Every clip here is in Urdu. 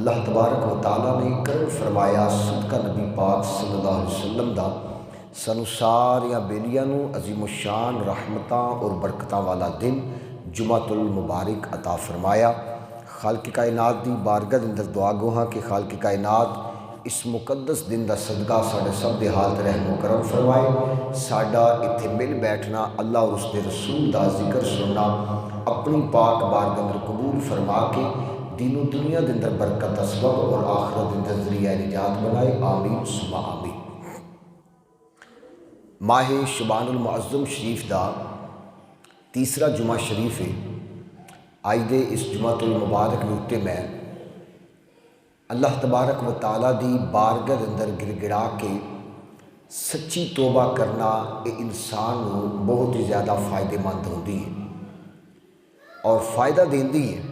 اللہ تبارک و تعالیٰ نے کرم فرمایا صدقہ نبی پاک صلی اللہ علیہ وسلم دا سانو ساریاں بیلیاں نو عظیم الشان رحمتاں اور برکتاں والا دن جمعۃ المبارک عطا فرمایا۔ خالق کائنات دی بارگاہ دے اندر دعا گو ہاں کہ خالق کائنات اس مقدس دن دا صدقہ ساڈے سب دے حال تے رحم و کرم فرمائے۔ ساڈا اتھے مل بیٹھنا اللہ اور اس دے رسول دا ذکر سننا اپنی پاک بارگاہ اندر قبول فرما کے دین و دنیا دے اندر برکت دا سبب اور آخرت دے اندر ذریعہ نجات بنائے، آمین ثم آمین۔ ماہ شعبان المعظم شریف دا تیسرا جمعہ شریف ہے۔ آج دے اس جمعۃ المبارک دے اُتے میں اللہ تبارک و تعالیٰ دی بارگاہ دے اندر گر گڑا کے سچی توبہ کرنا یہ انسان کو بہت ہی زیادہ فائدے مند ہوندی ہے اور فائدہ دیندی ہے۔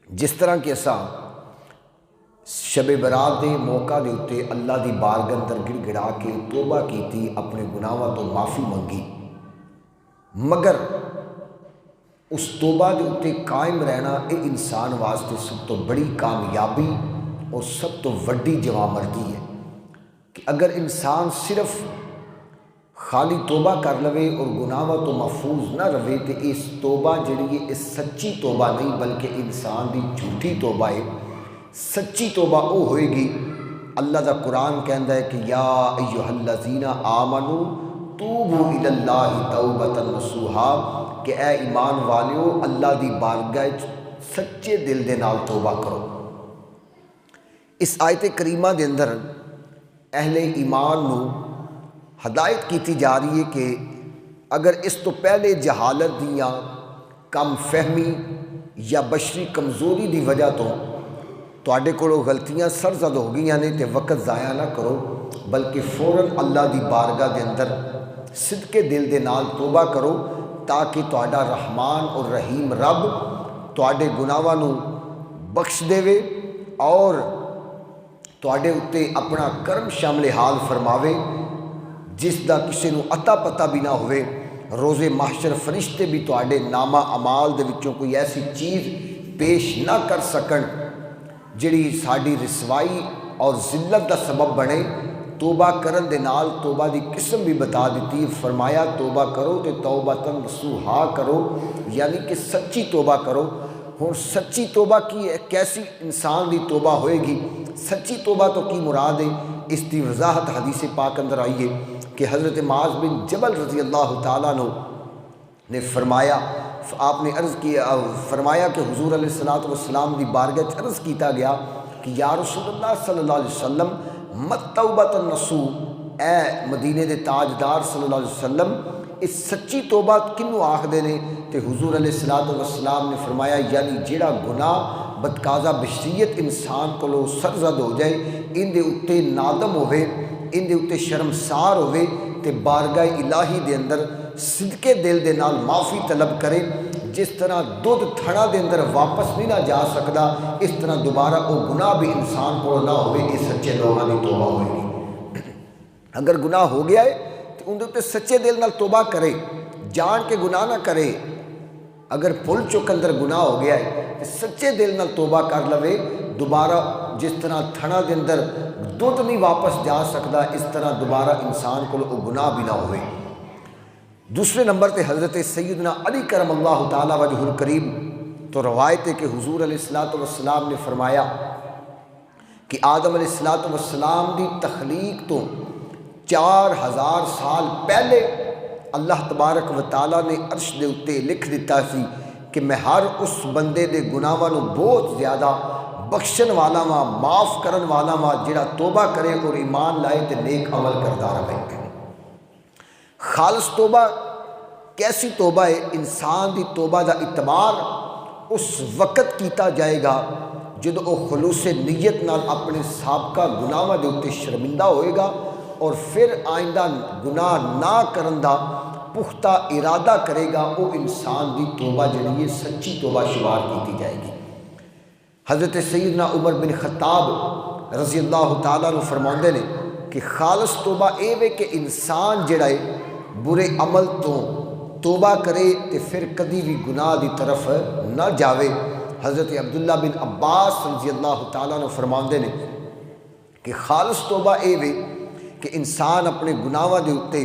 جس طرح کہ اساں شب برات دے موقع دے اتے اللہ دی بارگاہ اندر گر گڑا کے توبہ کیتی، اپنے گناہاں تو معافی منگی، مگر اس توبہ دے اتے قائم رہنا یہ انسان واسطے سب تو بڑی کامیابی اور سب تو وڈی جوامردی ہے کہ اگر انسان صرف خالی توبہ کر لوے اور گناہاں تو محفوظ نہ رہے تو اس توبہ جڑی ہے اس سچی توبہ نہیں بلکہ انسان دی جھوٹی توبہ ہے۔ سچی توبہ وہ ہوئے گی، اللہ دا قرآن کہندا ہے کہ یا ایھا الذین آمنوا توبوا الی اللہ توبۃ نصوحا، کہ اے ایمان والیو اللہ دی بارگاہ سچے دل دے نال توبہ کرو۔ اس آیت کریمہ دے اندر اہل ایمان نو ہدایت کیتی جا رہی ہے کہ اگر اس تو پہلے جہالت دیاں کم فہمی یا بشری کمزوری دی وجہ تو تواڈے کولوں غلطیاں سرزد ہو گئیاں نے تے وقت ضائع نہ کرو، بلکہ فوراً اللہ دی بارگاہ دے اندر صدقے دل دے نال توبہ کرو تاکہ تواڈا رحمان اور رحیم رب تواڈے گناہاں نو بخش دے اور تواڈے اتے اپنا کرم شامل حال فرماوے، جس دا کسی نو عطا پتہ بھی نہ ہوئے۔ روز محشر فرشتے بھی تواڈے نامہ اعمال دے وچوں کوئی ایسی چیز پیش نہ کر سکن جڑی ساڈی رسوائی اور ذلت دا سبب بنے۔ توبہ کرن دے نال توبہ دی قسم بھی بتا دیتی، فرمایا توبہ کرو تے توبۃ نصوحا کرو، یعنی کہ سچی توبہ کرو۔ ہن سچی توبہ کی ہے، کیسی انسان دی توبہ ہوئے گی، سچی توبہ تو کی مراد ہے، اس دی وضاحت حدیث پاک اندر آئی ہے کہ حضرت معاذ بن جبل رضی اللہ تعالیٰ عنہ نے فرمایا، آپ نے عرض کیا، فرمایا کہ حضور علیہ الصلوۃ والسلام دی بارگاہ عرض کیتا گیا کہ یا رسول اللہ صلی اللہ علیہ وسلم مت توبۃ النصوح، اے مدینے دے تاجدار صلی اللہ علیہ وسلم اس سچی توبہ کنوں آکھدے نے؟ تے حضور علیہ الصلوۃ والسلام نے فرمایا یعنی جیڑا گناہ بدقاضا بشریت انسان کو سرزد ہو جائے، ان دے اتے نادم ہوئے، ان دے اتے شرمسار ہوئے تے بارگاہ الہی دے اندر صدقے دل دے نال معافی طلب کرے۔ جس طرح دودھ تھڑا دے اندر واپس نہیں نہ جا سکتا، اس طرح دوبارہ وہ گناہ بھی انسان کو نہ ہوئے، یہ سچے لوگوں کی توبہ ہوئے گی۔ اگر گناہ ہو گیا ہے تو ان دے سچے دل نال توبہ کرے، جان کے گناہ نہ کرے۔ اگر پھل چک اندر گناہ ہو گیا ہے تو سچے دل نال توبہ کر لوے، دوبارہ جس طرح تھڑا دے اندر دودھ نہیں واپس جا سکتا، اس طرح دوبارہ انسان کو وہ گناہ بھی نہ ہوئے۔ دوسرے نمبر تے حضرت سیدنا علی کرم اللہ تعالیٰ وجہ الکریم تو روایت ہے کہ حضور علیہ الصلوۃ والسلام نے فرمایا کہ آدم علیہ الصلوۃ والسلام دی تخلیق تو 4000 سال پہلے اللہ تبارک و تعالیٰ نے عرش دے اتے لکھ دیتا سی کہ میں ہر اس بندے دے گناہاں نو بہت زیادہ بخشن والا ماں، معاف کرن والا ماں، جڑا توبہ کرے اور ایمان لائے تے نیک عمل کردا رہے۔ خالص توبہ کیسی توبہ ہے؟ انسان دی توبہ دا اعتبار اس وقت کیتا جائے گا جدو وہ خلوص نیت نال اپنے سابقہ گناہاں دے اتے شرمندہ ہوئے گا اور پھر آئندہ گناہ نہ کرن دا پختہ ارادہ کرے گا، وہ انسان دی توبہ جڑی ہے سچی توبہ شمار کیتی جائے گی۔ حضرت سیدنا عمر بن خطاب رضی اللہ تعالیٰ عنہ فرماندے نے کہ خالص توبہ اے وے کہ انسان جڑا ہے برے عمل تو توبہ کرے تے پھر کدی بھی گناہ دی طرف نہ جاوے۔ حضرت عبداللہ بن عباس رضی اللہ تعالیٰ نے فرماندے نے کہ خالص توبہ اے وے کہ انسان اپنے گناہاں دے اتے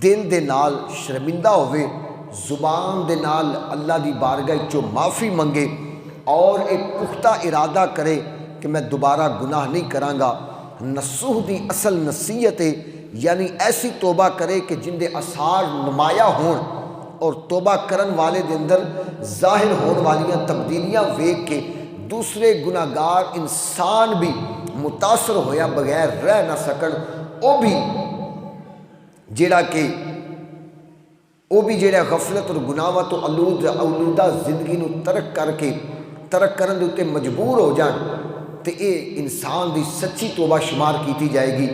دل دے نال شرمندہ ہوئے، زبان دے نال اللہ دی بارگاہ چو معافی منگے اور ایک پختہ ارادہ کرے کہ میں دوبارہ گناہ نہیں کراں گا۔ نصوح دی اصل نصیحت ہے، یعنی ایسی توبہ کرے کہ جن دے اثار نمایاں ہون اور توبہ کرن والے دے اندر ظاہر ہون والیاں تبدیلیاں ویکھ کے دوسرے گناہگار انسان بھی متاثر ہویا بغیر رہ نہ سکن، وہ بھی جیڑا غفلت اور گناہاں تو آلودہ زندگی نو ترک کرن دے اتے مجبور ہو جان، تو یہ انسان دی سچی توبہ شمار کیتی جائے گی۔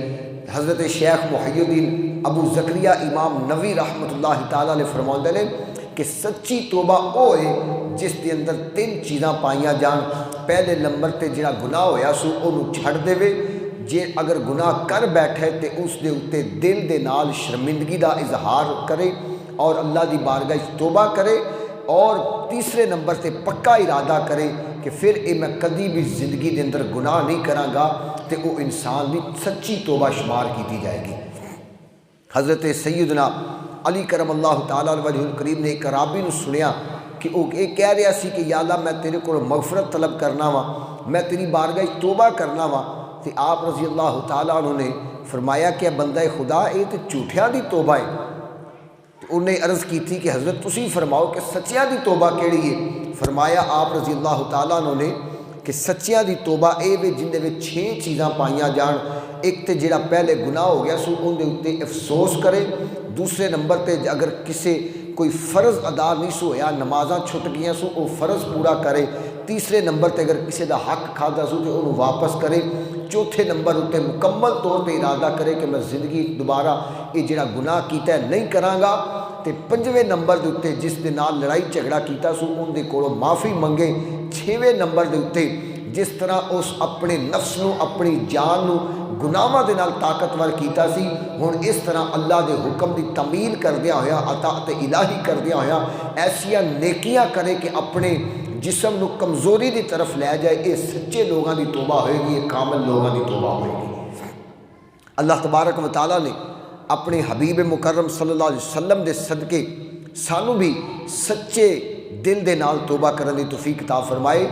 حضرت شیخ محی الدین ابو زکریا امام نووی رحمۃ اللہ تعالیٰ نے فرماندے نے کہ سچی توبہ وہ ہے جس دے اندر 3 چیزاں پائیاں جان۔ پہلے نمبر تے جڑا گناہ ہویا سو انہوں چھڑ دے وے، جے اگر گناہ کر بیٹھے تے اس دے اتے دل دے نال شرمندگی دا اظہار کرے اور اللہ دی بارگاہ توبہ کرے، اور تیسرے نمبر تے پکا ارادہ کرے کہ پھر اے میں کدی بھی زندگی دے اندر گناہ نہیں کراں گا، تے وہ انسان دی سچی توبہ شمار کیتی جائے گی۔ حضرت سیدنا علی کرم اللہ تعالیٰ وجہ الکریم نے ایک عرابی نو سنیا کہ وہ یہ کہہ رہا سی کہ یا اللہ میں تیرے کو مغفرت طلب کرنا وا، میں تیری بارگاہ توبہ کرنا وا، تے آپ رضی اللہ تعالیٰ عنہ نے فرمایا کہ بندہ خدا اے تے جھوٹیاں دی توبہ ہے۔ انہیں عرض کی تھی کہ حضرت تسی فرماؤ کہ سچیاں دی توبہ کیڑی ہے؟ فرمایا آپ رضی اللہ تعالیٰ عنہ نے کہ سچیاں دی توبہ اے وے جن دے وچ 6 چیزاں پائیاں جان۔ ایک تے جڑا پہلے گناہ ہو گیا سو ان دے اتے افسوس کرے، دوسرے نمبر تے اگر کسے کوئی فرض ادا نہیں سو ہویا، نمازاں چھٹ گیا سو وہ فرض پورا کرے، تیسرے نمبر تے اگر کسے دا حق کھادا سو تے انہوں واپس کرے، چوتھے نمبر اتے مکمل طور پہ ارادہ کرے کہ میں زندگی دوبارہ یہ جڑا گناہ کیتا ہے نہیں کراں گا، تے 5ویں نمبر دے اتے جس دے نال لڑائی جھگڑا کیتا سو ان دے کولوں معافی منگے، 6ویں نمبر دے اتے جس طرح اس اپنے نفس نو اپنی جان نو گناہاں دے نال طاقتور کیتا سی، ہن اس طرح اللہ دے حکم دی تعمیل کردیا ہویا، اطاعت الہی کردیا ہویا ایسیاں نیکیاں کرے کہ اپنے جسم نو کمزوری دی طرف لے جائے۔ یہ سچے لوگاں دی توبہ ہوئے گی، یہ کامل لوگاں دی توبہ ہوئے گی۔ اللہ تبارک و تعالیٰ نے اپنے حبیب مکرم صلی اللہ علیہ وسلم دے صدقے سانو بھی سچے دل دے نال توبہ کرنے دی توفیق عطا فرمائے۔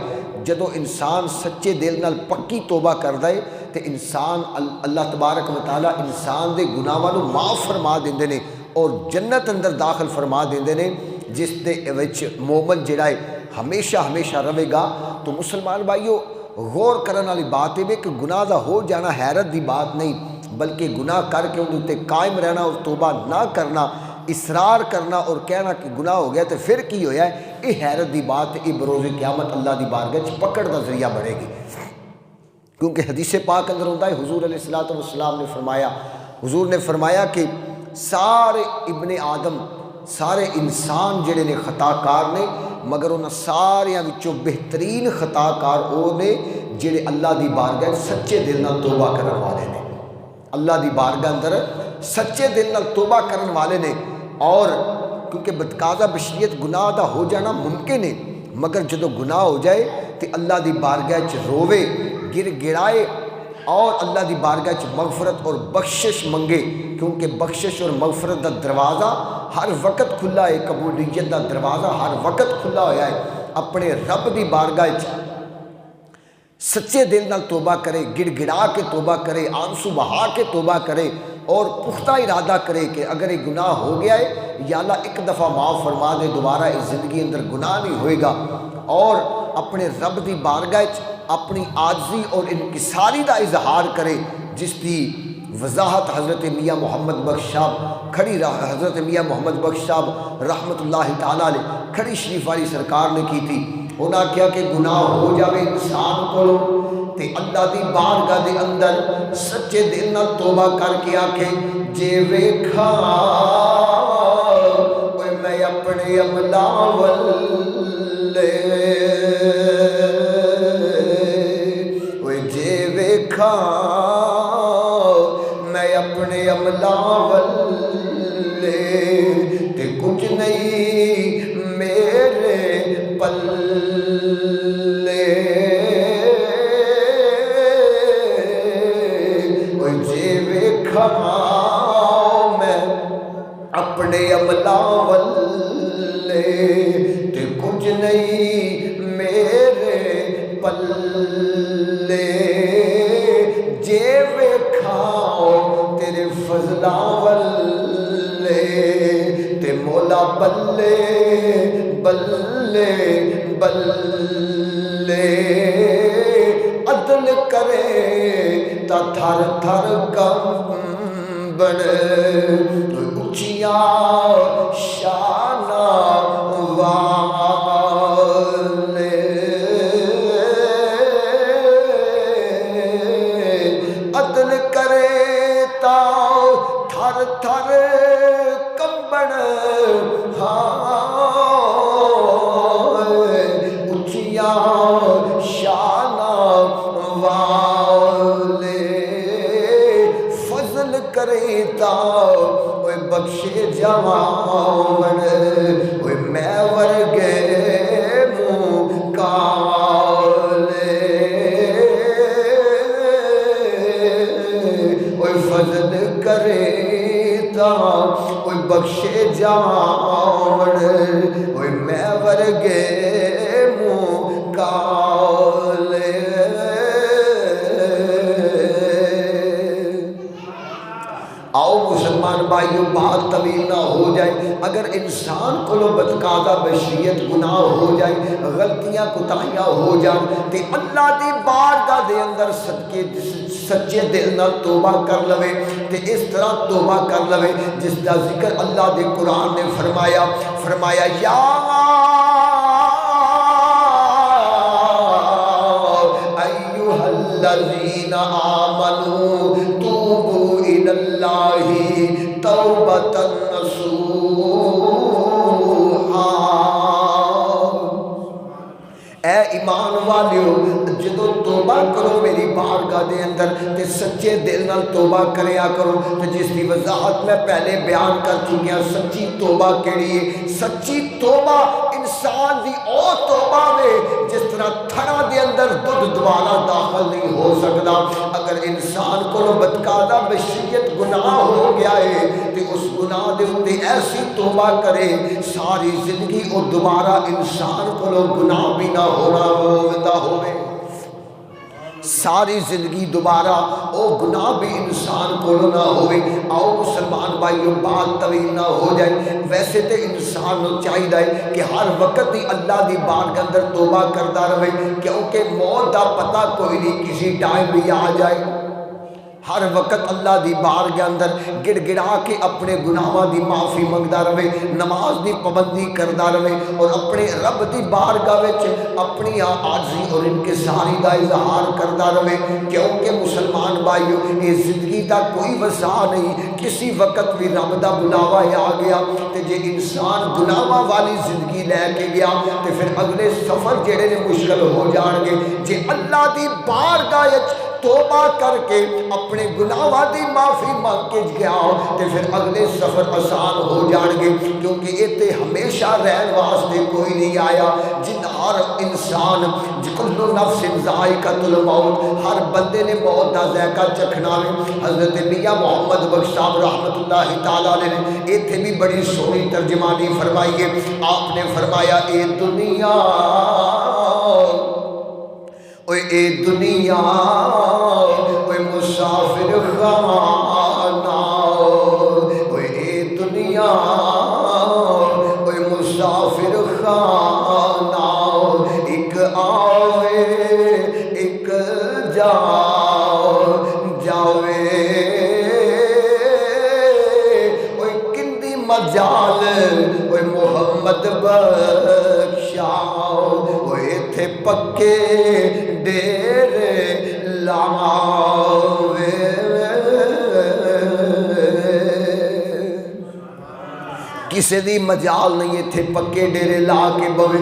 جدو انسان سچے دل نال پکی توبہ کردا ہے تے انسان اللہ تبارک و تعالیٰ انسان دے گناہاں نو معاف فرما دیندے نے اور جنت اندر داخل فرما دیندے نے، جس دے وچ مومن جڑا ہے ہمیشہ رہے گا۔ تو مسلمان بھائیو غور کرنے والی بات ہے کہ گناہ دا ہو جانا حیرت دی بات نہیں، بلکہ گناہ کر کے ان تے قائم رہنا اور توبہ نہ کرنا، اصرار کرنا اور کہنا کہ گناہ ہو گیا تو پھر کی ہویا ہے، یہ حیرت دی بات ہے، یہ بروز قیامت اللہ دی بارگاہ پکڑ دا ذریعہ بنے گی۔ کیونکہ حدیث پاک اندر ہوتا ہے حضور علیہ الصلوۃ والسلام نے فرمایا، حضور نے فرمایا کہ سارے ابن آدم، سارے انسان جڑے نے خطا کار نے، مگر انہاں ساریاں وچوں بہترین خطا کار وہ نے جڑے اللہ دی بارگاہ سچے دل نال توبہ کرن والے نے، اللہ دی بارگاہ اندر سچے دل نال توبہ کرن والے نے۔ اور کیونکہ بتقاضا بشریت گناہ دا ہو جانا ممکن ہے، مگر جدو گناہ ہو جائے تو اللہ دی بارگاہ چ روے، گر گڑائے اور اللہ دی بارگاہ چ مغفرت اور بخشش منگے، کیونکہ بخشش اور مغفرت دا دروازہ ہر وقت کھلا ہے، قبولیت دا دروازہ ہر وقت کھلا ہویا ہے۔ اپنے رب دی بارگاہ چ سچے دل نال توبہ کرے، گڑ گڑا کے توبہ کرے، آنسو بہا کے توبہ کرے اور پختہ ارادہ کرے کہ اگر یہ گناہ ہو گیا ہے یا اللہ ایک دفعہ معاف فرما دے، دوبارہ اس زندگی اندر گناہ نہیں ہوئے گا، اور اپنے رب دی بارگاہ اپنی عاجزی اور انکساری دا اظہار کرے، جس دی وضاحت حضرت میاں محمد بخش صاحب حضرت میاں محمد بخش صاحب رحمۃ اللہ تعالیٰ نے کھڑی شریف والی سرکار نے کی تھی۔ انہاں کیا کہ گناہ ہو جاوے انسان کو تے اللہ دی بارگاہ دے اندر سچے دل نال توبہ کر کے آکھے، جے ویکھاں اوے میں اپنے عملاں ولے، اوے جے ویکھاں میں اپنے عملاں ولے تے کچھ نہیں میرے پل فضلا واللے تے کچھ نہیں میرے پلے جے ویکھاؤ تیرے فضلا واللے تے مولا بلے بلے بلے عدل کرے تا تھر تھر کمبن اچھیاں شانہ والے عدل کرے تا تھر تھر کمبن اچھیاں شانہ والے فضل کرے تا اوے بخشے جوان اوے میں ورگے منہ کالے اوے فضل کرے تا اوے بخشے جوان اوے میں ورگے منہ کالے آؤ مسلمان بھائیو بات طویل نہ ہو جائے اگر انسان کو بدقاعدہ بشریت گناہ ہو جائے غلطیاں کوتاہیاں ہو جائیں تے اللہ دی بارگاہ دے اندر صدقے سچے دل نال توبہ کر لوے تے اس طرح توبہ کر لوے جس دا ذکر اللہ دے قرآن نے فرمایا یا ایھا الذین آمنوا توبوا الی اللہ توبۃ نصوحا اے ایمان والیو جدو توبہ کرو میری بارگاہ دے اندر تے سچے دل نال توبہ کریا کرو تے جس دی وضاحت میں پہلے بیان کر چکیا سچی توبہ کیڑی ہے سچی توبہ انسان دی او توبہ میں جس طرح تھڑا دے اندر دودھ دوبارہ داخل نہیں ہو سکتا اگر انسان کو بدقاعدہ بشریت گناہ ہو گیا ہے تے اس گناہ دے اندے ایسی توبہ کرے ساری زندگی اور دوبارہ انسان کو گناہ بھی نہ ہوئے ساری زندگی دوبارہ او گناہ بھی انسان کو نہ ہوئے آؤ مسلمان بھائیوں بات طویل نہ ہو جائے ویسے تے انسان نو چاہیے کہ ہر وقت ہی اللہ دی بارگاہ اندر توبہ کرتا رہے کیونکہ موت دا پتہ کوئی نہیں کسی ٹائم بھی آ جائے ہر وقت اللہ دی بارگاہ اندر گڑ گڑا کے اپنے گناہاں دی معافی منگدا رہے نماز دی پابندی کردا رہے اور اپنے رب دی بارگاہ وچ اپنی عاجزی اور انکساری دا اظہار کردا رہے کیونکہ مسلمان بھائیو یہ زندگی دا کوئی وسع نہیں کسی وقت بھی رب دا بلاوا آ گیا تے جے انسان گناہاں والی زندگی لے کے گیا تے پھر اگلے سفر جڑے نے مشکل ہو جان گے جے اللہ دی بارگاہ وچ توبہ کر کے اپنے گناہاں دی معافی مانگ کے گیا تے پھر اگلے سفر آسان ہو جان گے کیونکہ ایتے ہمیشہ رہن واسطے کوئی نہیں آیا جن ہر انسان کل نفس ذائقۃ الموت ہر بندے نے موت دا ذائقہ چکھنا ہے حضرت میاں محمد بخش صاحب رحمت اللہ تعالی علیہ نے ایتھے بھی بڑی سونی ترجمانی فرمائی ہے آپ نے فرمایا اے دنیا اوے اے دنیا اوے مسافر خانہ اوے اے دنیا اوے مسافر خانہ ایک آوے ایک جاوے اوے کندی مجال اوے محمد بخشا اوے تھے پکے ڈیرے لاوے کسی دی مجال نہیں تھے پکے ڈیرے لا کے بوے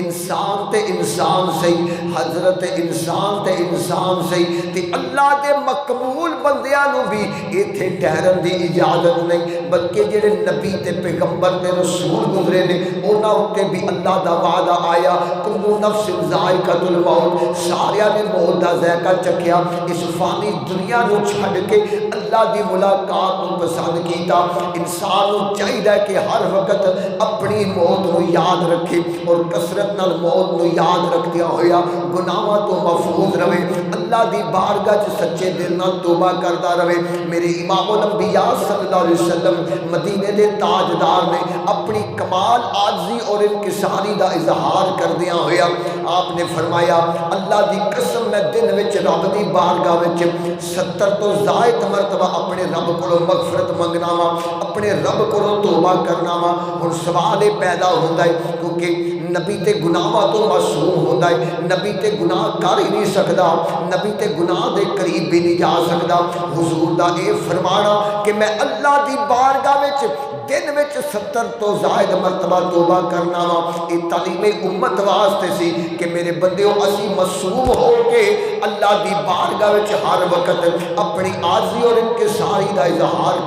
انسان تے انسان سہی حضرت انسان تے انسان انسان سی تے اللہ دے مقبول بندیاں نو بھی ایتھے ٹھہرن دی اجازت نہیں، بلکہ جڑے نبی تے پیغمبر تے رسول گزرے نے انہاں اُتے بھی اللہ دا وعدہ آیا کل نفس ذائقۃ الموت، ساریاں نے موت دا ذائقہ چکھیا، اس فانی دنیا نو چھڈ کے اللہ دی ملاقات نو پسند کیتا۔ انسان نو چاہیے کہ ہر وقت اپنی موت نو یاد رکھے اور کثرت نال موت نو یاد رکھدیا ہویا گناہاں تو محفوظ رہے، اللہ دی بارگاہ چ سچے دل نال توبہ کردا رہے۔ میرے امام الانبیاء صلی اللہ علیہ وسلم مدینے دے تاجدار نے اپنی کمال عاجزی اور انکساری دا اظہار کردیاں ہویا آپ نے فرمایا اللہ دی قسم میں دن وچ رب دی بارگاہ وچ 70 تو زائد مرتبہ اپنے رب کو مغفرت منگنا وا، اپنے رب کو توبہ کرنا وا۔ ہن سوال یہ پیدا ہوندا ہے کیونکہ نبی تے گناہاں تو معصوم ہوندا ہے، نبی تے گناہ کر ہی نہیں سکدا، نبی تے گناہ دے قریب بھی نہیں جا سکدا۔ حضور دا اے فرمانا کہ میں اللہ دی بارگاہ وچ دن وچ 70 تو زائد مرتبہ توبہ کرنا وا، یہ تعلیم امت واسطے سی کہ میرے بندیو اسی معصوم ہو کے اللہ دی بارگاہ وچ ہر وقت اپنی عاجزی اور انکساری دا اظہار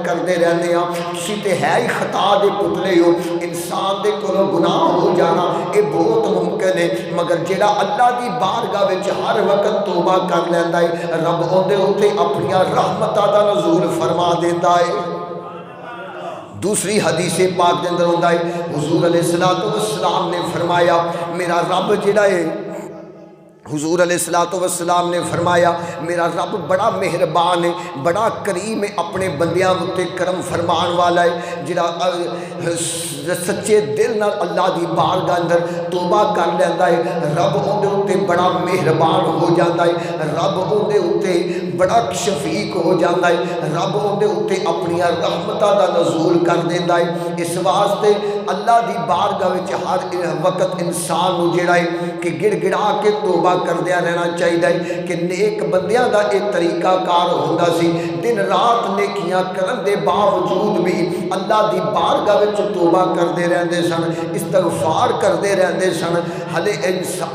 کردے رہنے ہاں۔ تسی تے ہے ہی خطا دے پتلے ہو، انسان دے کولوں گناہ ہو جانا یہ بہت ممکن ہے، مگر جڑا اللہ دی بارگاہ وچ ہر وقت توبہ کر لیندا ہے رب اودے اوتے اپنی رحمتاں دا نزول فرما دیندا ہے۔ دوسری حدیث پاک دے اندر ہوندا ہے حضور علیہ السلام نے فرمایا میرا رب جڑا ہے، حضور علیہ السلام نے فرمایا میرا رب بڑا مہربان ہے، بڑا کریم ہے، اپنے بندیاں اُتے کرم فرمان والا ہے، جڑا سچے دل نال اللہ دی بارگاہ اندر توبہ کر لیندا ہے رب اودے اُتے بڑا مہربان ہو جاندا ہے، رب اودے اُتے بڑا شفیق ہو جاندا ہے، رب اودے اُتے اپنی رحمتاں دا نزول کر دیندا ہے۔ اس واسطے اللہ دی بارگاہ وچ ہر وقت انسان نو جڑا ہے کہ گڑ گڑا کے توبہ کردیا رہنا چاہیے کہ نیک بندیاں دا ایک طریقہ کار ہوندا سی، دن رات نیکیاں کرن دے باوجود بھی اللہ دی بارگاہ وچ توبہ کردے رہندے سن، استغفار کردے رہندے سن، ہلے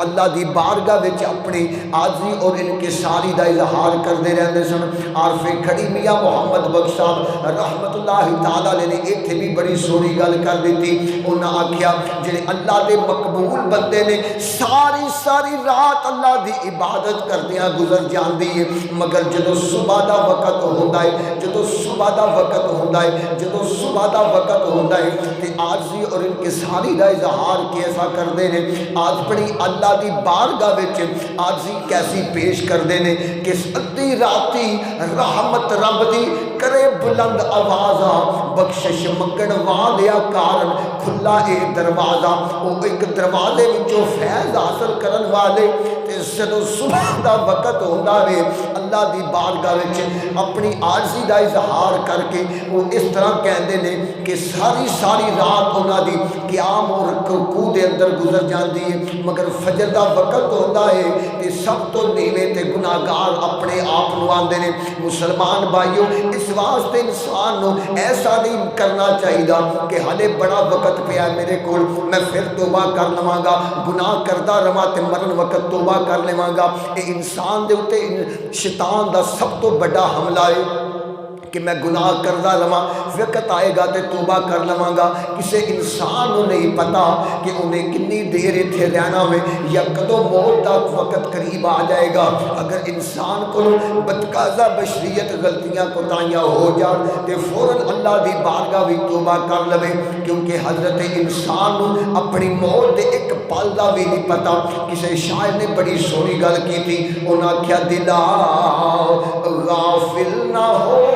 اللہ دی بارگاہ وچ اپنی عاجزی اور انکساری دا اظہار کردے رہندے سن۔ عارف کھڑی میاں محمد بخش صاحب رحمت اللہ تعالی علیہ نے ایتھے بھی بڑی سونی گل کر دیتی، انہاں آکھیا جڑے اللہ دے مقبول بندے نے ساری رات اللہ دی عبادت کردیاں گزر جاندی ہے، مگر جدو صبح دا وقت ہوندا ہے، جدو صبح دا وقت ہوندا ہے، جدو صبح دا وقت ہوندا ہے تے عاجزی اور انکساری دا اظہار کیسا کردے نے، آج بڑی اللہ دی بارگاہ وچ عاجزی کیسی پیش کردے نے کہ ادھی راتی رحمت رب دی کرے بلند آوازاں بخشش منگن والیا کارن کھلا اے دروازہ، او ایک دروازے وچوں فیض حاصل کرن والے تے جدوں صبح دا وقت ہوندا وے اللہ دی بارگاہ وچ اپنی عاجزی دا اظہار کر کے وہ اس طرح کہندے نے کہ ساری رات انہاں دی قیام اور رکوع دے اندر گزر جاندی ہے، مگر فجر دا وقت ہوندا ہے تے سب تو نیویں تے گناہگار اپنے آپ نو آندے نے۔ مسلمان بھائیو اس واسطے انسان نو ایسا نہیں کرنا چاہیے کہ ہلے بڑا وقت پیا میرے کول میں پھر توبہ کر لواں گا، گناہ کردا رہواں تے مرن وقت توبہ کر لواں گا۔ یہ انسان دے اوتے شیطان دا سب تو بڑا حملہ ہے کہ میں گناہ کردا رہواں، وقت آئے گا تے توبہ کر لواں گا۔ کسے انسان نو نہیں پتا کہ انہیں کتنی دیر اتنے رہنا ہوئے یا کدوں موت دا وقت قریب آ جائے گا۔ اگر انسان کو بدقاضا بشریت غلطیاں کوتاہیاں ہو جان تے فوراً اللہ دی بارگاہ بھی توبہ کر لوے، کیونکہ حضرت انسان نو اپنی موت دے ایک پل دا بھی نہیں پتا۔ کسے شاعر نے بڑی سونی گل کی تھی، انہاں کیا دلا غافل نہ ہو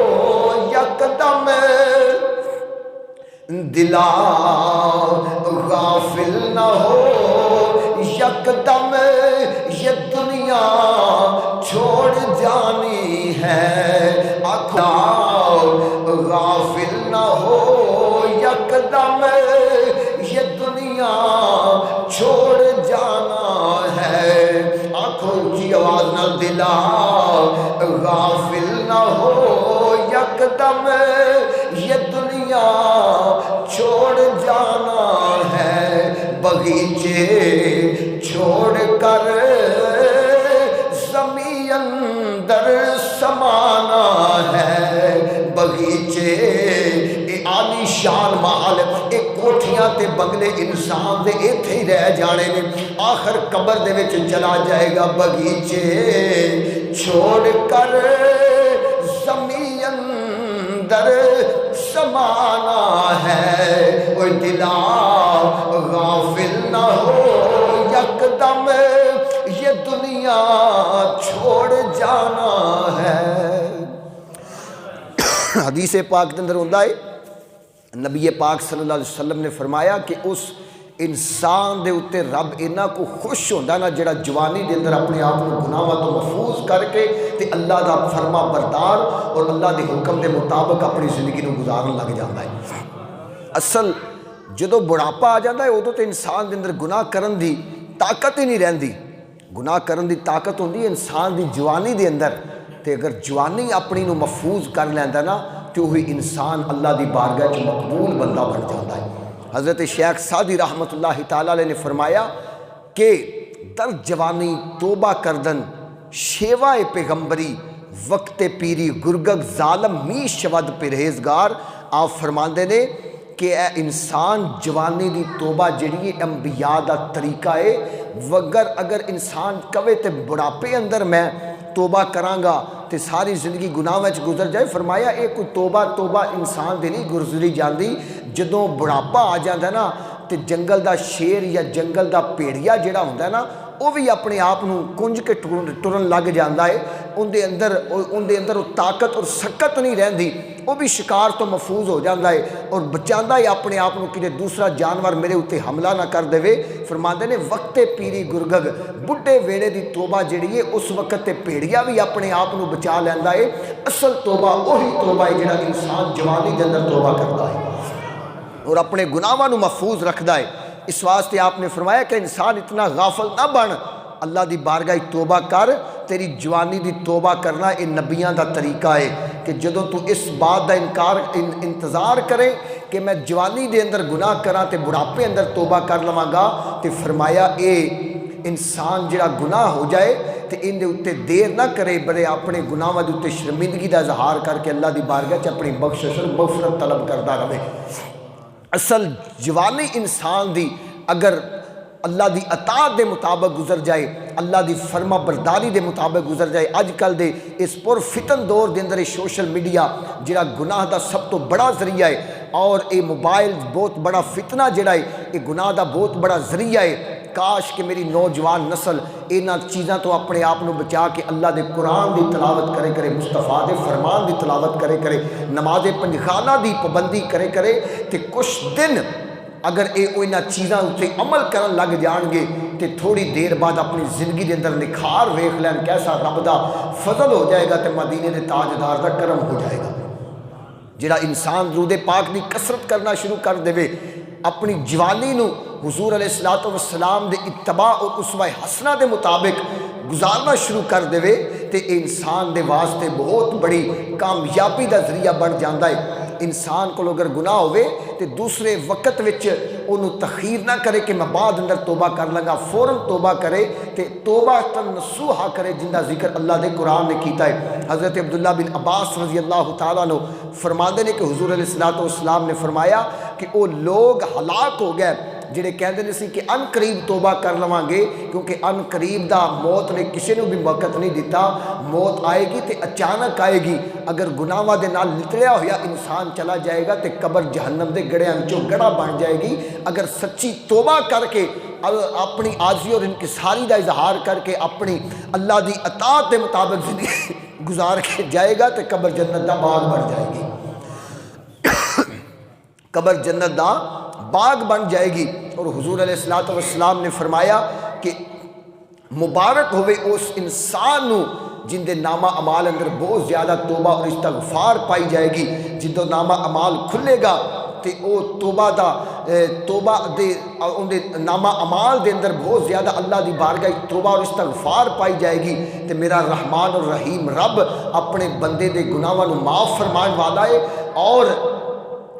یکدم، دلا غافل نہ ہو یکدم، یہ دنیا چھوڑ جانی ہے، غافل نہ ہو یکدم، یہ دنیا چھوڑ جانا ہے۔ آنکھوں کی آواز نہ دلا غافل نہ ہو یکدم، یہ دنیا چھوڑ جانا ہے، بغیچے چھوڑ کر بغیچے اے عالی شان محل اے کوٹھیاں تے بنگلے انسان دے ایتھے ہی رہ جانے نے آخر قبر دے وچ چلا جائے گا بغیچے چھوڑ کر زمین اندر سمانا ہے اوہ دلا غافل نہ ہو یکدم یہ دنیا چھوڑ جانا ہے۔ حدیث پاک کے اندر ہوتا ہے نبی پاک صلی اللہ علیہ وسلم نے فرمایا کہ اس انسان دے اتے رب اینا کو خوش ہوتا نا جڑا جوانی دے اندر اپنے آپ کو گناہاں تو محفوظ کر کے تے اللہ دا فرما بردار اور اللہ دے حکم دے مطابق اپنی زندگی نو گزارن لگ جاتا ہے۔ اصل جدو بڑھاپا آ جاتا ہے ادو تو انسان دے اندر گناہ کرن دی طاقت ہی نہیں رہندی، گناہ کرن دی طاقت ہوندی انسان دی جوانی دے اندر، تے اگر جوانی اپنی نو محفوظ کر لیندا نا تو وہی انسان اللہ دی بارگاہ چ مقبول بندہ بن جاتا ہے۔ حضرت شیخ سعدی رحمۃ اللہ تعالیٰ علیہ نے فرمایا کہ در جوانی توبہ کردن شیوائے پیغمبری وقت پیری گرگگ ظالم می شود پرہیزگار۔ آپ فرماندے نے کہ اے انسان جوانی دی توبہ جڑی انبیاء دا طریقہ ہے، اگر انسان کہے تے بڑھاپے اندر میں توبہ کرانگا تے ساری زندگی گناہ وچ گزر جائے، فرمایا اے کوئی توبہ انسان دے نہیں گزری جاندی، جدوں بڑھاپا آ جاندا نا تے جنگل دا شیر یا جنگل دا پیڑیا جڑا ہوندا ہے نا وہ بھی اپنے آپ نو کنج کے ٹرن لگ جاندا ہے، ان دے اندر وہ طاقت اور سکت نہیں رہندی، وہ بھی شکار تو محفوظ ہو جاندا ہے اور بچاندا ہے اپنے آپ کو کہ دوسرا جانور میرے اوتے حملہ نہ کر دے۔ فرماندے نے وقت پیری گرگگ بڈھے ویڑے دی توبہ جڑی ہے اس وقت تے پیڑیا بھی اپنے آپ کو بچا لیندا ہے۔ اصل توبہ وہی توبہ ہے جڑا انسان جوانی دے اندر توبہ کرتا ہے اور اپنے گناہاں نو محفوظ رکھدا ہے۔ اس واسطے آپ نے فرمایا کہ انسان اتنا غافل نہ بن، اللہ دی بارگاہ توبہ کر، تیری جوانی دی توبہ کرنا یہ نبیاں دا طریقہ ہے کہ جدوں تو اس بات دا انتظار کرے کہ میں جوانی دے اندر گناہ کراں تے بڑھاپے اندر توبہ کر لواں گا، تے فرمایا اے انسان جڑا گناہ ہو جائے تے ان دے اتے دیر نہ کرے، بلے اپنے گناہاں دے اتے شرمندگی دا اظہار کر کے اللہ دی بارگاہ چ اپنی بخشش اور مغفرت طلب کردا رہے۔ اصل جوانی انسان دی اگر اللہ دی اطاعت دے مطابق گزر جائے، اللہ دی فرما برداری دے مطابق گزر جائے، اج کل دے اس پر فتن دور دے اندر سوشل میڈیا جڑا گناہ دا سب تو بڑا ذریعہ ہے اور اے موبائل بہت بڑا فتنہ جڑا ہے یہ گناہ دا بہت بڑا ذریعہ ہے۔ کاش کہ میری نوجوان نسل اینا چیزاں تو اپنے آپ کو بچا کے اللہ دے قرآن دی تلاوت کرے، مصطفیٰ دے فرمان دی تلاوت کرے، نماز پنجگانہ دی پابندی کرے تے کچھ دن اگر اینا چیزاں اتنے عمل کرن لگ جان گے تے تھوڑی دیر بعد اپنی زندگی دے اندر نکھار ویکھ لین کیسا رب دا فضل ہو جائے گا تے مدینے دے تاجدار دا کرم ہو جائے گا۔ جڑا انسان درود پاک دی کثرت کرنا شروع کر دے، اپنی جوانی نو حضور علیہ الصلوۃ والسلام دے اتباع اور اسوہ حسنہ دے مطابق گزارنا شروع کر دے تے انسان دے واسطے بہت بڑی کامیابی دا ذریعہ بن جاندا ہے۔ انسان کو اگر گناہ ہوئے تے دوسرے وقت وچ انہوں تخیر نہ کرے کہ میں بعد اندر توبہ کر لگا، فوراً توبہ کرے تے توبہ نصوحہ کرے جندہ ذکر اللہ دے قرآن نے کیتا ہے۔ حضرت عبداللہ بن عباس رضی اللہ تعالیٰ عنہ فرماندے نے کہ حضور علیہ السلام نے فرمایا کہ وہ لوگ ہلاک ہو گئے جڑے کہندے نے سی کہ ان قریب توبہ کر لواں گے، کیونکہ ان قریب دا موت نے کسی نے بھی وقت نہیں دیتا، موت آئے گی تے اچانک آئے گی۔ اگر گناہاں دے نال لتڑیا ہویا انسان چلا جائے گا تے قبر جہنم دے گڑے انچوں گڑا بن جائے گی۔ اگر سچی توبہ کر کے اپنی عاجزی اور انکساری دا اظہار کر کے اپنی اللہ دی اطاعت دے مطابق زندگی گزار کے جائے گا تے قبر جنت دا باغ بن جائے گی، قبر جنت دا باغ بن جائے گی۔ اور حضور علیہ السلام نے فرمایا کہ مبارک ہوئے اس انسان نو جن دے نامہ اعمال اندر بہت زیادہ توبہ اور استغفار پائی جائے گی، جن دے نامہ اعمال کھلے گا تے او توبہ دے ان دے نامہ اعمال دے اندر بہت زیادہ اللہ دی بارگاہ توبہ اور استغفار پائی جائے گی تے میرا رحمان اور رحیم رب اپنے بندے دے گناہاں نو معاف فرمان والا ہے اور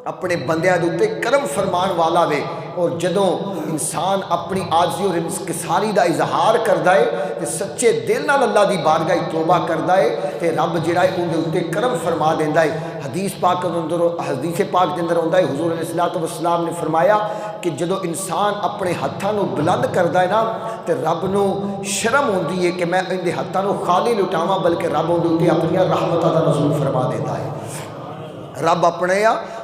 اپنے بندیاں دے اوتے کرم فرمان والا وے۔ اور جدوں انسان اپنی عاجزی اور انکساری دا اظہار کردا ہے تے سچے دل نال اللہ دی بارگاہ توبہ کردا ہے تے رب جڑا ہے اون دے اوتے کرم فرما دیندا ہے۔ حدیث پاک اندر حدیث پاک کے اندر آتا ہے حضور علیہ الصلوۃ والسلام نے فرمایا کہ جدو انسان اپنے ہاتھوں کو بلند کرتا ہے نا تو رب نو شرم ہوتی ہے کہ میں ان کے ہاتھوں کو خالی لٹاواں، بلکہ رب اندر اپنی رحمتوں کا نزول فرما دیتا ہے، رب اپنے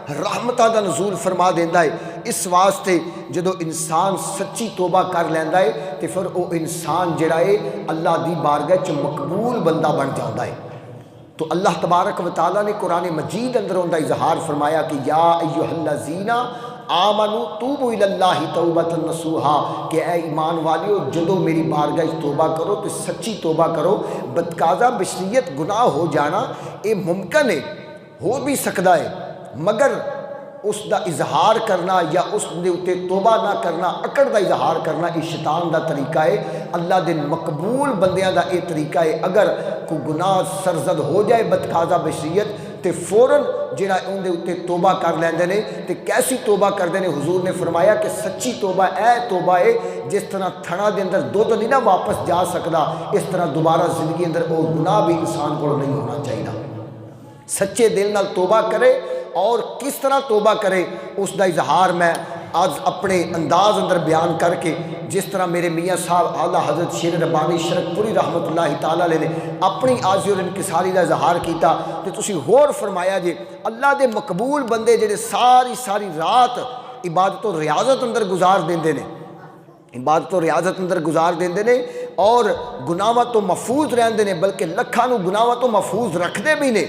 رحمتوں کا نزول فرما دیتا ہے۔ اس واسطے جدو انسان سچی توبہ کر لینا ہے تو پھر وہ انسان جڑا ہے اللہ دی بارگاہ چ مقبول بندہ بن جاتا ہے۔ تو اللہ تبارک و تعالیٰ نے قرآن مجید اندر ان کا اظہار فرمایا کہ یا ایھا الذین آمنوا توبوا الی اللہ توبۃ نصوحا، کہ اے ایمان والیو جدو میری بارگاہ توبہ کرو تو سچی توبہ کرو۔ بدقاضا بشریت گناہ ہو جانا یہ ممکن ہے، ہو بھی سکتا ہے، مگر اس دا اظہار کرنا یا اس دے اتے توبہ نہ کرنا، اکڑ دا اظہار کرنا، یہ شیطان دا طریقہ ہے۔ اللہ دے مقبول بندیاں دا یہ طریقہ ہے، اگر کوئی گناہ سرزد ہو جائے بدقاضا بشریت تے فوراً جڑا ان دے اتے توبہ کر لیندے نے۔ تے کیسی توبہ کردے نے؟ حضور نے فرمایا کہ سچی توبہ اے توبہ ہے جس طرح تھنا دے اندر دودھ نہیں نہ واپس جا سکدا، اس طرح دوبارہ زندگی اندر وہ گناہ بھی انسان کو نہیں ہونا چاہیے۔ سچے دل نال توبہ کرے، اور کس طرح توبہ کرے اس دا اظہار میں آج اپنے انداز اندر بیان کر کے، جس طرح میرے میاں صاحب اعلیٰ حضرت شیر ربانی شرک پوری رحمت اللہ تعالیٰ علیہ نے اپنی عاجزی اور انکساری دا اظہار کیتا، تو تسی غور فرمایا جے اللہ دے مقبول بندے جڑے ساری رات عبادت و ریاضت اندر گزار دیندے نے، عبادت و ریاضت اندر گزار دیندے نے اور گناہاں تو محفوظ رہندے نے، بلکہ لکھاں نو گناہاں تو محفوظ رکھدے بھی نے،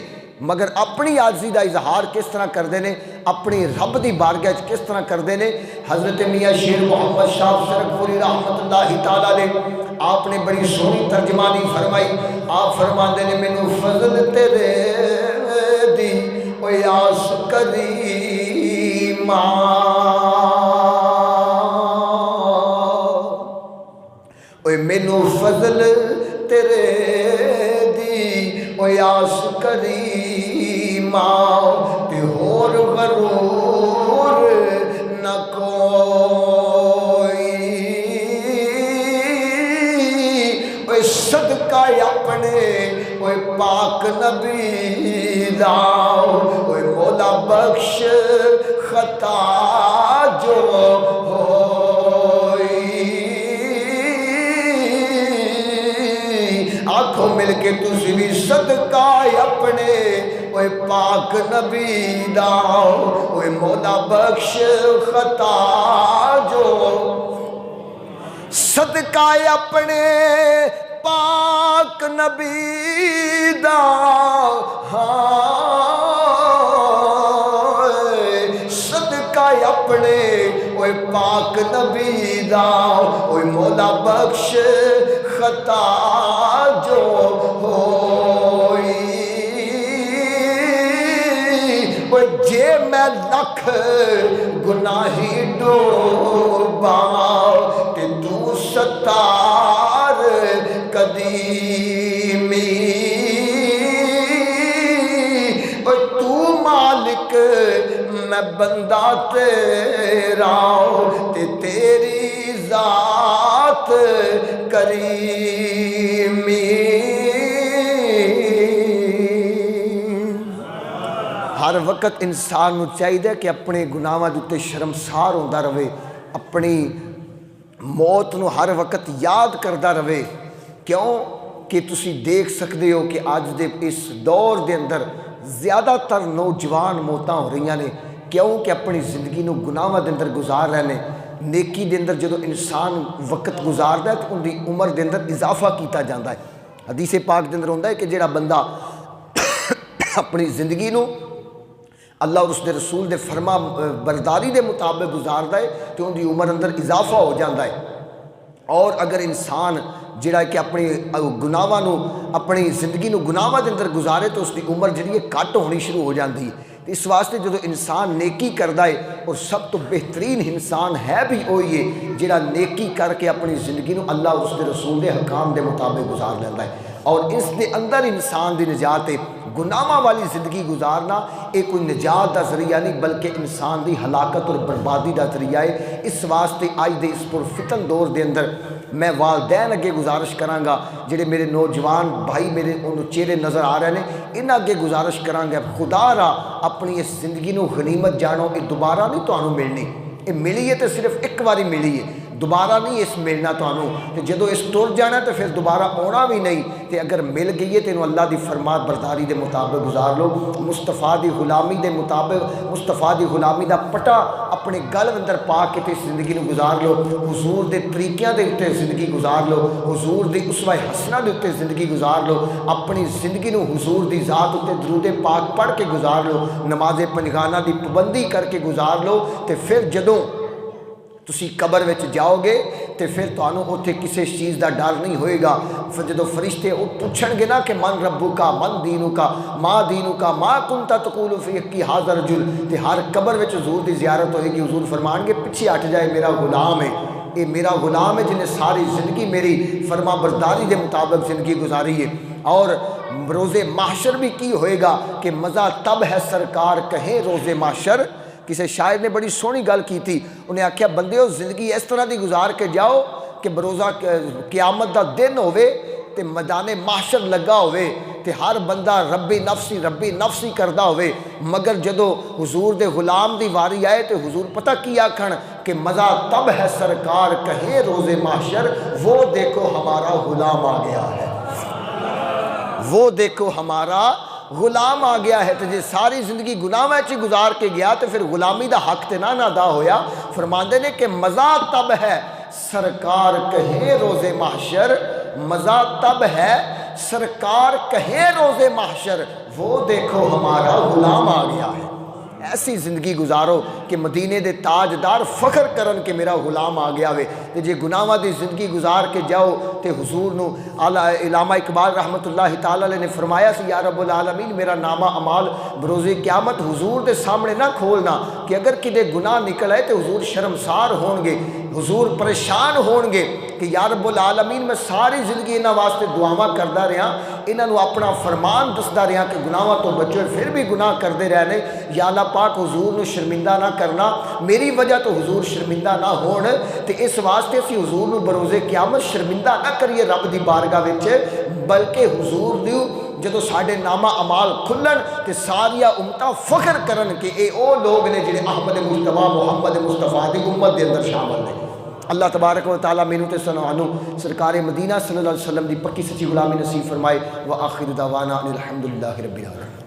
مگر اپنی عاجزی دا اظہار کس طرح کردے نے؟ اپنی رب دی بارگاہ کس طرح کردے نے؟ حضرت میاں شیر محمد شاہ شرک پوری رحمت اللہ تعالیٰ علیہ آپ نے بڑی سونی ترجمانی فرمائی۔ آپ فرماندے نے مینوں فضل تیرے دی او یاس کریما، اوے مینوں فضل تیرے دی او یاس کریما، تے ہور غرور نہ کوئی، اوے صدقہ اپنے اوے پاک نبی دا، اوے مولا بخش خطا جو آنکھوں مل کے تسی بھی صدقہ اپنے اوے پاک نبی دا، اوے مولا بخش خطا جو، صدقہ اپنے پاک نبی دا، صدقہ اپنے اوے پاک نبی دا، اوے مولا بخش خطا جو ہوئی، وہ جے میں لکھ گناہی ڈوبا تے تو ستار قدیمی، وہ تو مالک میں بندہ تیرا تے تیری ذات کریمی۔ ہر وقت انسان چاہیے کہ اپنے گناہاں دے تے شرمسار ہوندا رہے، اپنی موت نو ہر وقت یاد کردا رہے۔ کیوں کہ تسی دیکھ سکتے ہو کہ آج دے اس دور دے اندر زیادہ تر نوجوان موتاں ہو رہی ہیں، کیوں کہ اپنی زندگی نو گناہاں دے اندر گزار رہے ہیں۔ نیکی دے اندر جدو انسان وقت گزاردا ہے تو ان دی عمر دے اندر اضافہ کیتا جاندا ہے۔ حدیث پاک دے اندر ہوندا ہے کہ جڑا بندہ اپنی زندگی نو اللہ اور اس دے رسول دے فرما برداری دے مطابق گزاردا ہے تو ان دی عمر اندر اضافہ ہو جاندا ہے۔ اور اگر انسان جڑا کہ اپنی گناہاں نو اپنی زندگی نو گناہاں دے اندر گزارے تو اس دی عمر جڑی ہے کٹ ہونی شروع ہو جاندی ہے۔ اس واسطے جدو انسان نیکی کردا ہے، اور سب تو بہترین انسان ہے بھی وہی ہے جڑا نیکی کر کے اپنی زندگی نو اللہ اور اس دے رسول دے حکام دے مطابق گزار لیتا ہے، اور اس دے اندر انسان دی نجات ہے۔ گناہاں والی زندگی گزارنا یہ کوئی نجات دا ذریعہ نہیں بلکہ انسان دی ہلاکت اور بربادی دا ذریعہ ہے۔ اس واسطے آج دے اس پرفتن دور دے اندر میں والدین اگے گزارش کراں گا، جڑے میرے نوجوان بھائی میرے انہوں چہرے نظر آ رہے ہیں، انہاں اگے گزارش کراں گا خدا را اپنی اس زندگی نو غنیمت جانو، یہ دوبارہ نہیں تانوں ملنی، یہ ملی ہے تو صرف ایک باری ملی ہے، دوبارہ نہیں اس ملنا تانوں، تے جدو اس ٹر جانا تو پھر دوبارہ آنا بھی نہیں، تے اگر مل گئی ہے تو اللہ دی فرمات برداری دے مطابق گزار لو، مصطفیٰ دی غلامی دے مطابق، مصطفیٰ دی غلامی دا پٹا اپنے گل اندر پا کے تے زندگی نو گزار لو، حضور دے طریقیاں دے اتے زندگی گزار لو، حضور دی اسوہ حسنہ دے اتے زندگی گزار لو، اپنی زندگی نو حضور دی ذات اتے درود پاک پڑھ کے گزار لو، نماز پنجگانہ دی پابندی کر کے گزار لو، تے پھر جدوں تسی قبر وچ جاؤ گے تے پھر تانوں اوتھے کسی چیز دا ڈر نہیں ہوئے گا۔ پھر جدو فرشتے پوچھن گے نا کہ من ربکا من دینکا ما دینکا ما کنت تقول فی حقی ھذا الرجل، تے ہر قبر وچ حضور دی زیارت ہوئے گی، حضور فرمان گے پیچھے ہٹ جائے میرا غلام ہے، اے میرا غلام ہے جن نے ساری زندگی میری فرما برداری دے مطابق زندگی گزاری ہے۔ اور روز محشر بھی کی ہوئے گا کہ مزہ تب ہے سرکار کہیں روز محشر، کسی شاعر نے بڑی سونی گل کی تھی، انہیں آکھیا بندیو زندگی اس طرح دی گزار کے جاؤ کہ بروزہ قیامت دا دن ہوئے تے میدان محشر لگا ہوئے تے ہر بندہ ربی نفسی کردہ ہوئے، مگر جدو حضور دے غلام دی واری آئے تے حضور پتہ کی آکھن کہ مزہ تب ہے سرکار کہیں روز محشر، وہ دیکھو ہمارا غلام آ گیا ہے، وہ دیکھو ہمارا غلام آ گیا ہے۔ تو جی ساری زندگی گناہ میں گزار کے گیا تو پھر غلامی دا حق تے نہ ادا ہویا۔ فرماندے نے کہ مزہ تب ہے سرکار کہے روز محشر، مزہ تب ہے سرکار کہے روز محشر، وہ دیکھو ہمارا غلام آ گیا ہے۔ ایسی زندگی گزارو کہ مدینے دے تاجدار فخر کرن کہ میرا غلام آ گیا ہوئے، تے جے گناہاں دی زندگی گزار کے جاؤ تے حضور نو علامہ اقبال رحمۃ اللہ تعالی علیہ نے فرمایا سی یا رب العالمین میرا نامہ اعمال بروز قیامت حضور دے سامنے نہ کھولنا کہ اگر کدے گناہ نکل آئے تے حضور شرمسار ہون گے، حضور پریشان ہون گے کہ یا رب العالمین میں ساری زندگی انہاں واسطے دعاواں کردا رہا، انہاں نو اپنا فرمان دسدا رہا کہ گناہاں تو بچو، پھر بھی گناہ کردے رہنے، یا اللہ پاک حضور نو شرمندہ نہ کرنا، میری وجہ تو حضور شرمندہ نہ ہون، تے اس واسطے اسی حضور نو بروز قیامت شرمندہ نہ کریے رب دی بارگاہ وچ، بلکہ حضور دیو جدو ساڑھے نامہ اعمال کھلن تے ساریا امتہ فخر کرن کہ اے او لوگ نے جنہیں احمد مجتبیٰ محمد مصطفیٰ دی امت دے اندر شامل نے۔ اللہ تبارک و تعالیٰ مینوں تے سنانو سرکار مدینہ صلی اللہ علیہ وسلم دی پکی سچی غلامی نصیب فرمائے۔ وآخر دعوانا ان الحمدللہ رب العالمین۔